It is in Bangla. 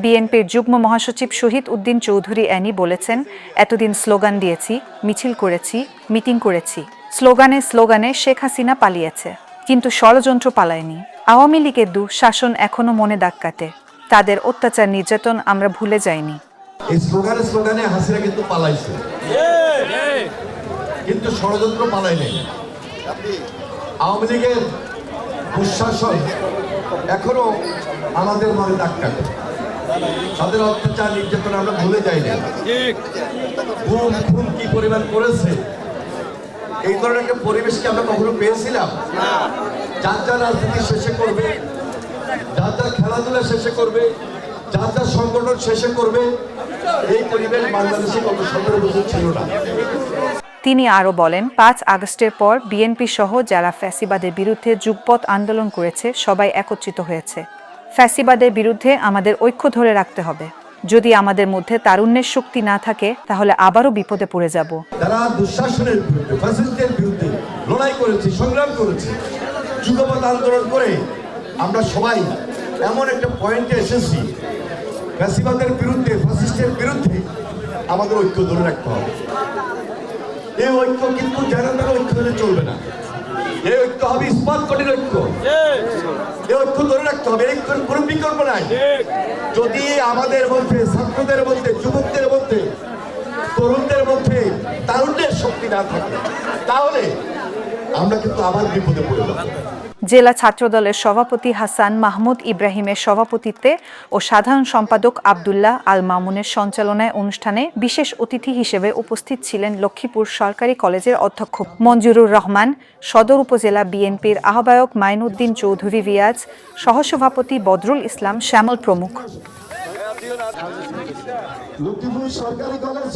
বিএনপির যুগ্ম মহাসচিব শহীদ উদ্দিন চৌধুরী অ্যানি বলেছেন, এতদিন স্লোগান দিয়েছি, মিছিল করেছি, মিটিং করেছি, স্লোগানে স্লোগানে শেখ হাসিনা পালিয়েছে, কিন্তু ষড়যন্ত্র পালায়নি। আওয়ামী লীগের দুঃশাসন এখনো মনে দাগ কাটে, তাদের অত্যাচার নির্যাতন আমরা ভুলে যাইনি। এই স্লোগানে স্লোগানে হাসিনা কিন্তু পালাইছে, কিন্তু ষড়যন্ত্র পালাই নেই। আওয়ামী লীগের দুঃশাসন এখনো আমাদের মনে দাগ কাটে, তাদের অত্যাচার নির্যাতন আমরা ভুলে যাই না। গুম খুন কি পরিমাণ করেছে, এই ধরনের একটা পরিবেশকে আমরা কখনো পেয়েছিলাম? যার যার রাজনীতি শেষে করবে, যার যার খেলাধুলা শেষে করবে, যার যার সংগঠন শেষে করবে, এই পরিবেশ বাংলাদেশে গত 17 বছর ছিল না। তিনি আরও বলেন, 5 আগস্টের পর বিএনপি সহ যারা ফ্যাসিবাদের বিরুদ্ধে যুগপৎ আন্দোলন করেছে সবাই একত্রিত হয়েছে। ফ্যাসিবাদের বিরুদ্ধে আমাদের ঐক্য ধরে রাখতে হবে। যদি আমাদের মধ্যে তারুণ্যের শক্তি না থাকে তাহলে আবারও বিপদে পড়ে যাব। যারা দুঃশাসনের বিরুদ্ধে, ফ্যাসিস্টের বিরুদ্ধে লড়াই করেছে, সংগ্রাম করেছে, যুগপৎ আন্দোলন করে আমরা সবাই এমন একটা পয়েন্টে এসেছি, ফ্যাসিবাদের বিরুদ্ধে, ফ্যাসিস্টের বিরুদ্ধে আমাদের ঐক্য ধরে রাখতে হবে। এই ঐক্য কিন্তু জনতার ঐক্য হলে চলবে না। এই ঐক্য হবে ইস্পাত কঠিন ঐক্য। এই ঐক্য ধরে রাখতে হবে, এই কোনো বিকল্প নাই। যদি আমাদের মধ্যে, ছাত্রদের মধ্যে, যুবকদের মধ্যে, তরুণদের মধ্যে তারুণ্যের শক্তি না থাকে, তাহলে আমরা কিন্তু আবার বিপদে পড়ে যাব। জেলা ছাত্রদলের সভাপতি হাসান মাহমুদ ইব্রাহিমের সভাপতিত্বে ও সাধারণ সম্পাদক আব্দুল্লাহ আল মামুনের সঞ্চালনায় অনুষ্ঠানে বিশেষ অতিথি হিসেবে উপস্থিত ছিলেন লক্ষ্মীপুর সরকারি কলেজের অধ্যক্ষ মঞ্জুরুর রহমান, সদর উপজেলা বিএনপির আহ্বায়ক মাইনুদ্দিন চৌধুরী রিয়াজ, সহসভাপতি বদরুল ইসলাম শ্যামল প্রমুখ। লক্ষ্মীপুর সরকারি কলেজ